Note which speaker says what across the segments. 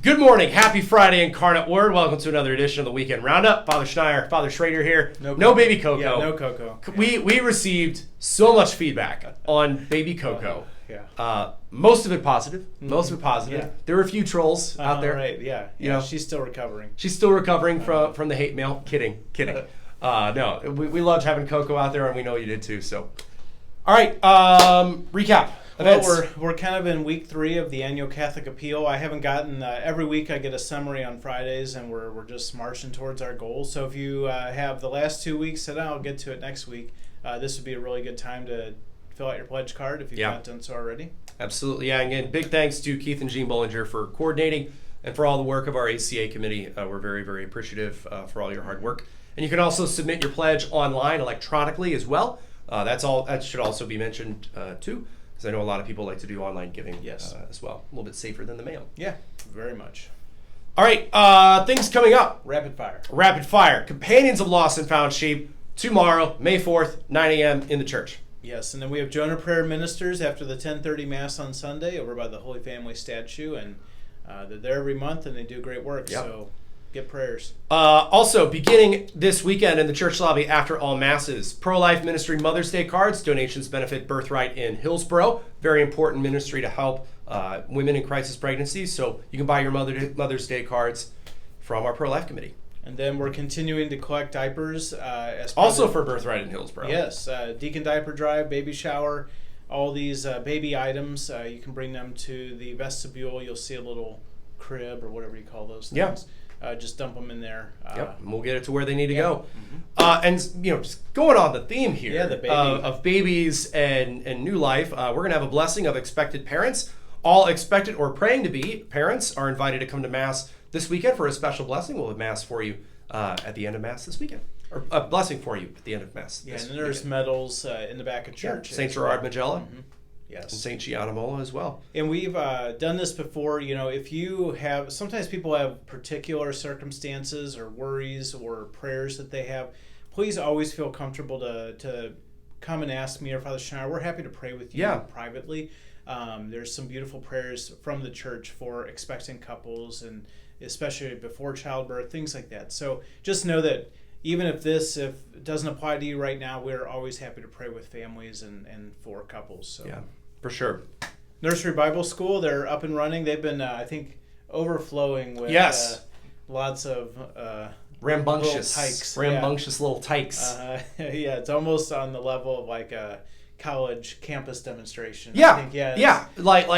Speaker 1: Good morning. Happy Friday, Incarnate Word. Welcome to another edition of the Weekend Roundup. Father Schneier, Father Schrader here. No baby Coco.
Speaker 2: Yeah, no Coco.
Speaker 1: We received so much feedback on baby Coco. Most of it positive.
Speaker 2: Yeah.
Speaker 1: There were a few trolls out there.
Speaker 2: Right, yeah.
Speaker 1: You know,
Speaker 2: she's still recovering.
Speaker 1: She's still recovering from the hate mail. Kidding. No, we loved having Coco out there, and we know you did too. So, all right, recap.
Speaker 2: Well, we're kind of in week 3 of the annual Catholic Appeal. I haven't gotten every week. I get a summary on Fridays, and we're just marching towards our goals. So if you have the last 2 weeks, then I'll get to it next week. This would be a really good time to fill out your pledge card if you've not done so already.
Speaker 1: Absolutely, yeah. Again, big thanks to Keith and Jean Bollinger for coordinating and for all the work of our ACA committee. We're very, very appreciative for all your hard work. And you can also submit your pledge online electronically as well. That should also be mentioned too. Because I know a lot of people like to do online giving as well. A little bit safer than the mail.
Speaker 2: Yeah, very much.
Speaker 1: All right, things coming up.
Speaker 2: Rapid fire.
Speaker 1: Companions of Lost and Found Sheep tomorrow, May 4th, 9 a.m. in the church.
Speaker 2: Yes, and then we have Jonah Prayer Ministers after the 10:30 Mass on Sunday over by the Holy Family statue. And they're there every month, and they do great work. Yep. So get prayers.
Speaker 1: Also, beginning this weekend in the church lobby after all masses, pro-life ministry Mother's Day cards. Donations benefit Birthright in Hillsboro. Very important ministry to help women in crisis pregnancies. So you can buy your Mother's Day cards from our pro-life committee.
Speaker 2: And then we're continuing to collect diapers.
Speaker 1: Also for Birthright in Hillsboro.
Speaker 2: Yes, Deacon Diaper Drive, baby shower, all these baby items. You can bring them to the vestibule. You'll see a little crib or whatever you call those things.
Speaker 1: Yeah.
Speaker 2: Just dump them in there.
Speaker 1: And we'll get it to where they need to go. Mm-hmm. And just going on the theme here of babies and new life, we're going to have a blessing of expected parents. All expected or praying to be parents are invited to come to Mass this weekend for a special blessing. We'll have Mass for you at the end of Mass this weekone. Or a blessing for you at the end of Mass.
Speaker 2: Yeah, and there's medals in the back of church.
Speaker 1: St. Gerard Magella.
Speaker 2: Mm-hmm. Yes.
Speaker 1: And St. Gianna Molla as well.
Speaker 2: And we've done this before. You know, if you have, sometimes people have particular circumstances or worries or prayers that they have, please always feel comfortable to come and ask me or Father Schneier. We're happy to pray with you privately. There's some beautiful prayers from the church for expectant couples and especially before childbirth, things like that. So just know that even if it doesn't apply to you right now, we're always happy to pray with families and for couples. So.
Speaker 1: Yeah, for sure.
Speaker 2: Nursery Bible School, they're up and running. They've been, I think, overflowing with lots of
Speaker 1: rambunctious little tykes.
Speaker 2: Yeah, it's almost on the level of like a college campus demonstration.
Speaker 1: Yeah. Like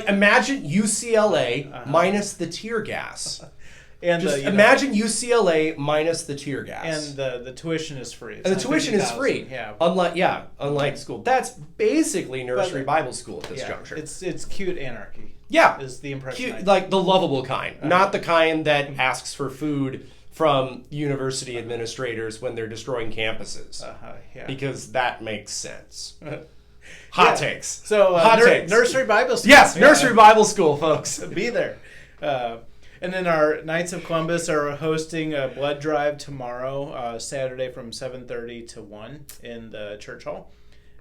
Speaker 1: imagine UCLA minus the tear gas.
Speaker 2: And
Speaker 1: imagine UCLA minus the tear gas.
Speaker 2: And the tuition is free.
Speaker 1: And the tuition is free.
Speaker 2: Yeah.
Speaker 1: Unlike school. That's basically nursery Bible school at this juncture.
Speaker 2: It's cute anarchy.
Speaker 1: Yeah.
Speaker 2: Is the impression.
Speaker 1: Cute, like the lovable kind. Not the kind that asks for food from university administrators when they're destroying campuses. Because that makes sense. Hot takes.
Speaker 2: So
Speaker 1: takes.
Speaker 2: Nursery Bible School.
Speaker 1: Yes, Nursery Bible School, folks.
Speaker 2: Be there. And then our Knights of Columbus are hosting a blood drive tomorrow, Saturday from 7:30 to 1 in the church hall.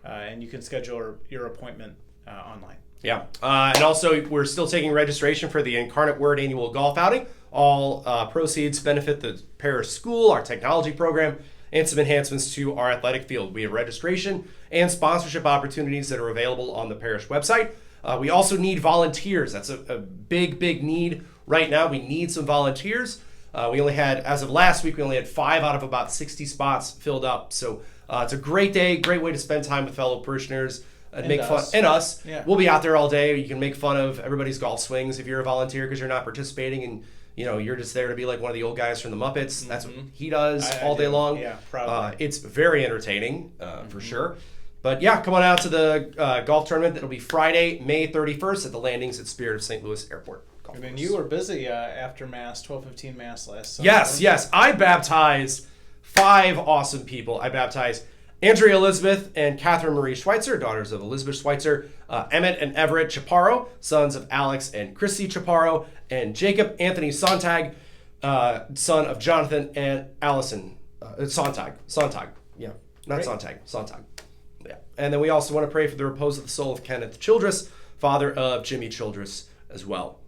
Speaker 2: And you can schedule your appointment online.
Speaker 1: Yeah. And also, we're still taking registration for the Incarnate Word annual golf outing. All proceeds benefit the Parish School, our technology program, and some enhancements to our athletic field. We have registration and sponsorship opportunities that are available on the Parish website. We also need volunteers. That's a big, big need right now. We need some volunteers. We only had, as of last week, 5 out of about 60 spots filled up. So it's a great day, great way to spend time with fellow parishioners and make fun. And us. Yeah. We'll be out there all day. You can make fun of everybody's golf swings if you're a volunteer because you're not participating and you're just there to be like one of the old guys from the Muppets. That's what he does all day long.
Speaker 2: Yeah, probably.
Speaker 1: It's very entertaining, for sure. But yeah, come on out to the golf tournament. That'll be Friday, May 31st at the landings at Spirit of St. Louis Airport.
Speaker 2: I mean, you were busy after Mass, 12:15 Mass last Sunday.
Speaker 1: Yes. I baptized 5 awesome people. I baptized Andrea Elizabeth and Catherine Marie Schweitzer, daughters of Elizabeth Schweitzer, Emmett and Everett Chaparro, sons of Alex and Chrissy Chaparro, and Jacob Anthony Sontag, son of Jonathan and Allison Sontag. Yeah, not Sontag. Sontag. Yeah. And then we also want to pray for the repose of the soul of Kenneth Childress, father of Jimmy Childress as well.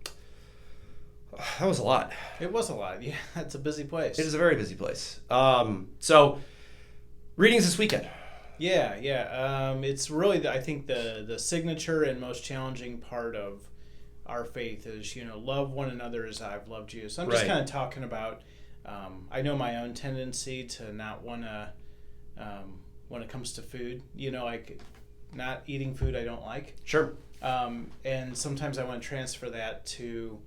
Speaker 1: That was a lot.
Speaker 2: It was a lot. Yeah, it's a busy place.
Speaker 1: It is a very busy place. So, readings this weekend.
Speaker 2: Yeah. It's really, I think, the signature and most challenging part of our faith is, love one another as I've loved you. So I'm just kind of talking about, I know my own tendency to not want to, when it comes to food, like not eating food I don't like.
Speaker 1: Sure.
Speaker 2: And sometimes I want to transfer that to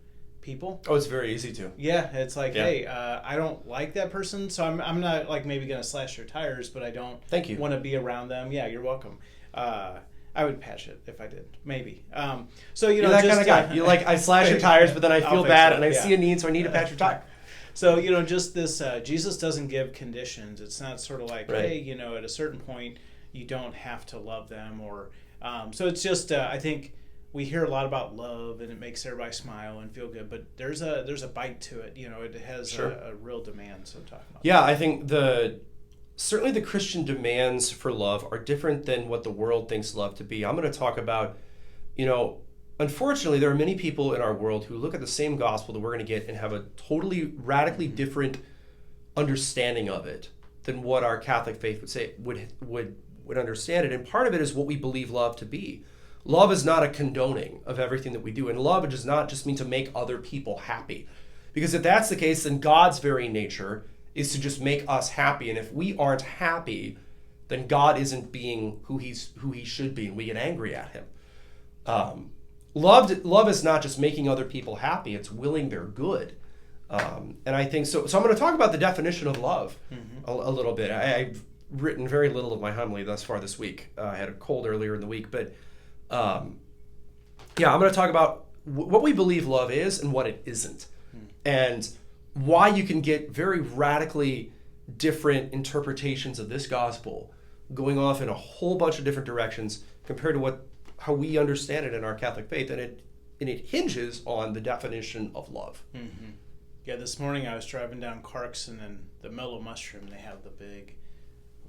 Speaker 2: people.
Speaker 1: Oh, it's very easy to.
Speaker 2: Yeah, it's like, hey, I don't like that person, so I'm not like maybe gonna slash their tires, but I don't.
Speaker 1: Thank you.
Speaker 2: Want to be around them. Yeah, you're welcome. I would patch it if I did, maybe. So
Speaker 1: you're that kind of guy. You like, I slash your tires, but then I feel bad and I see a need, so I need to patch your tire.
Speaker 2: So just this. Jesus doesn't give conditions. It's not sort of like, hey, at a certain point you don't have to love them, or so it's just. I think we hear a lot about love and it makes everybody smile and feel good, but there's a bite to it. It has a real demand. So I'm talking about.
Speaker 1: Yeah, I think certainly the Christian demands for love are different than what the world thinks love to be. I'm going to talk about, unfortunately, there are many people in our world who look at the same gospel that we're going to get and have a totally radically different understanding of it than what our Catholic faith would say would understand it. And part of it is what we believe love to be. Love is not a condoning of everything that we do. And love does not just mean to make other people happy. Because if that's the case, then God's very nature is to just make us happy. And if we aren't happy, then God isn't being who he should be, and we get angry at him. Love is not just making other people happy, it's willing their good. And I think so I'm going to talk about the definition of love a little bit. I've written very little of my homily thus far this week. I had a cold earlier in the week, but I'm going to talk about what we believe love is and what it isn't. And why you can get very radically different interpretations of this gospel going off in a whole bunch of different directions compared to how we understand it in our Catholic faith, and it hinges on the definition of love.
Speaker 2: Mm-hmm. Yeah, this morning I was driving down Clarkson, and the Mellow Mushroom, they have the big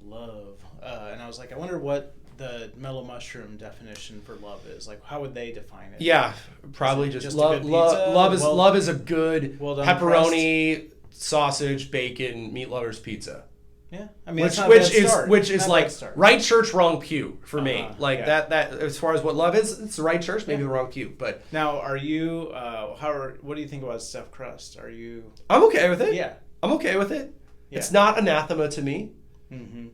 Speaker 2: love, and I was like, I wonder what the Mellow Mushroom definition for love is. Like, how would they define it?
Speaker 1: Yeah, probably just love.
Speaker 2: Love
Speaker 1: Love is a good pepperoni,
Speaker 2: crust,
Speaker 1: sausage, bacon, meat lovers pizza.
Speaker 2: Yeah, I mean,
Speaker 1: which is like right church, wrong pew for me. Like that as far as what love is, it's the right church, maybe the wrong pew. But
Speaker 2: now, are you? What do you think about stuffed crust? Are you?
Speaker 1: I'm okay with it.
Speaker 2: Yeah,
Speaker 1: I'm okay with it. Yeah. It's not anathema to me.
Speaker 2: Mm-hmm.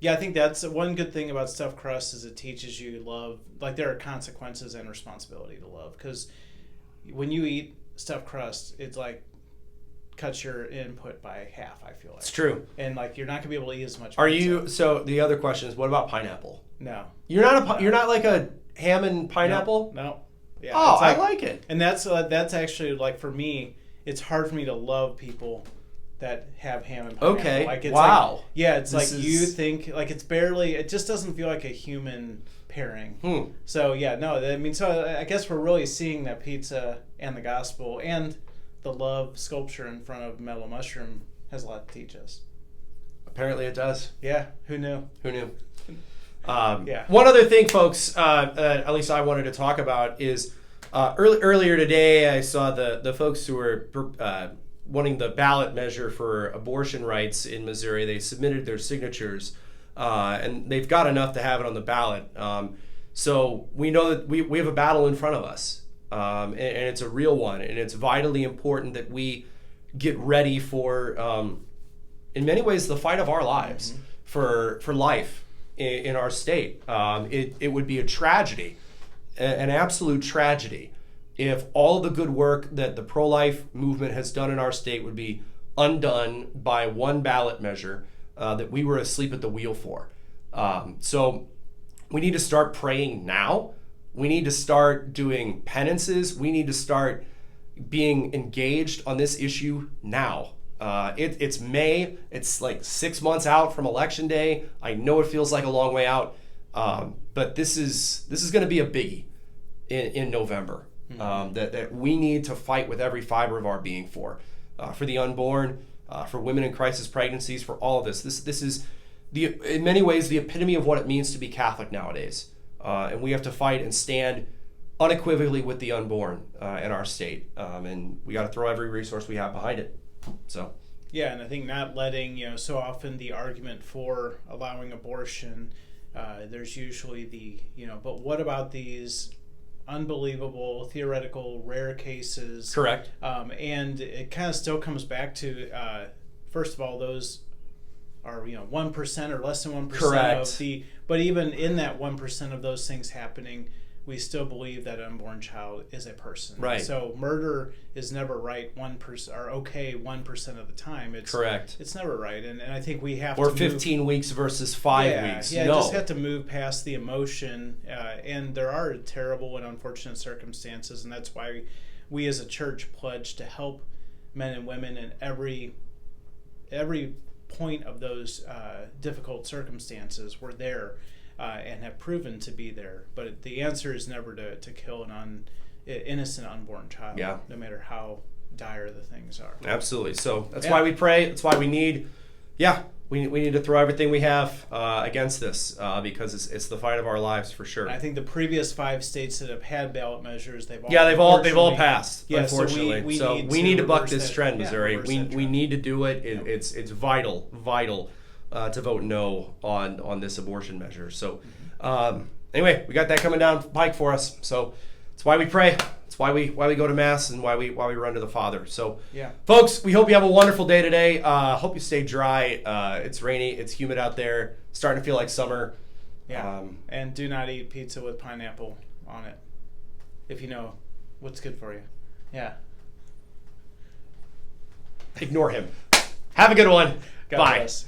Speaker 2: Yeah, I think that's one good thing about stuffed crust is it teaches you love. Like, there are consequences and responsibility to love, because when you eat stuffed crust, it's like cuts your input by half, I feel like.
Speaker 1: It's true.
Speaker 2: And like, you're not gonna be able to eat as much
Speaker 1: pizza. So the other question is, what about pineapple?
Speaker 2: No.
Speaker 1: You're not like a ham and pineapple?
Speaker 2: No. Yeah,
Speaker 1: I like it.
Speaker 2: And that's actually, like, for me, it's hard for me to love people that have ham and pineapple.
Speaker 1: Okay.
Speaker 2: Like, it's
Speaker 1: wow.
Speaker 2: Like, yeah, it's this like you think, like, it just doesn't feel like a human pairing. So yeah, no, I mean, so I guess we're really seeing that pizza and the gospel and the love sculpture in front of Mellow Mushroom has a lot to teach us.
Speaker 1: Apparently it does.
Speaker 2: Yeah, who knew?
Speaker 1: Yeah. One other thing, folks, at least I wanted to talk about is earlier today I saw the folks who were wanting the ballot measure for abortion rights in Missouri. They submitted their signatures, and they've got enough to have it on the ballot. So we know that we have a battle in front of us, and it's a real one, and it's vitally important that we get ready for, in many ways, the fight of our lives for life in our state. It would be a tragedy, an absolute tragedy, if all the good work that the pro-life movement has done in our state would be undone by one ballot measure that we were asleep at the wheel for. So we need to start praying now. We need to start doing penances. We need to start being engaged on this issue now. It's May. It's like 6 months out from Election Day. I know it feels like a long way out, but this is going to be a biggie in November. That we need to fight with every fiber of our being for the unborn, for women in crisis pregnancies, for all of this. This is in many ways the epitome of what it means to be Catholic nowadays, and we have to fight and stand unequivocally with the unborn in our state, and we got to throw every resource we have behind it. So.
Speaker 2: Yeah, and I think not letting, so often the argument for allowing abortion, there's usually but what about these unbelievable, theoretical, rare cases?
Speaker 1: Correct.
Speaker 2: And it kind of still comes back to, first of all, those are, 1% or less than 1%
Speaker 1: Correct.
Speaker 2: but even in that 1% of those things happening, we still believe that an unborn child is a person.
Speaker 1: Right.
Speaker 2: So murder is never right 1% or okay 1% of the time. It's
Speaker 1: correct.
Speaker 2: It's never right, and I think we have
Speaker 1: or
Speaker 2: to
Speaker 1: 15 weeks versus 5 weeks.
Speaker 2: Yeah,
Speaker 1: no.
Speaker 2: just have to move past the emotion, and there are terrible and unfortunate circumstances, and that's why we as a church pledge to help men and women in every point of those difficult circumstances. We're there. And have proven to be there, but the answer is never to kill an innocent unborn child, no matter how dire the things are.
Speaker 1: Absolutely. So that's why we pray. That's why we need, we need to throw everything we have against this because it's the fight of our lives for sure.
Speaker 2: And I think the previous 5 states that have had ballot measures, they've
Speaker 1: all passed.
Speaker 2: Yeah,
Speaker 1: unfortunately,
Speaker 2: so
Speaker 1: we need to buck this trend,
Speaker 2: yeah,
Speaker 1: Missouri. We need to do it. It's vital to vote no on this abortion measure. So anyway, we got that coming down the pike for us. So that's why we pray. That's why we go to Mass and why we run to the Father. So folks, we hope you have a wonderful day today. Hope you stay dry. It's rainy. It's humid out there. It's starting to feel like summer.
Speaker 2: Yeah. And do not eat pizza with pineapple on it if you know what's good for you. Yeah.
Speaker 1: Ignore him. Have a good one.
Speaker 2: God
Speaker 1: Bye.
Speaker 2: bless.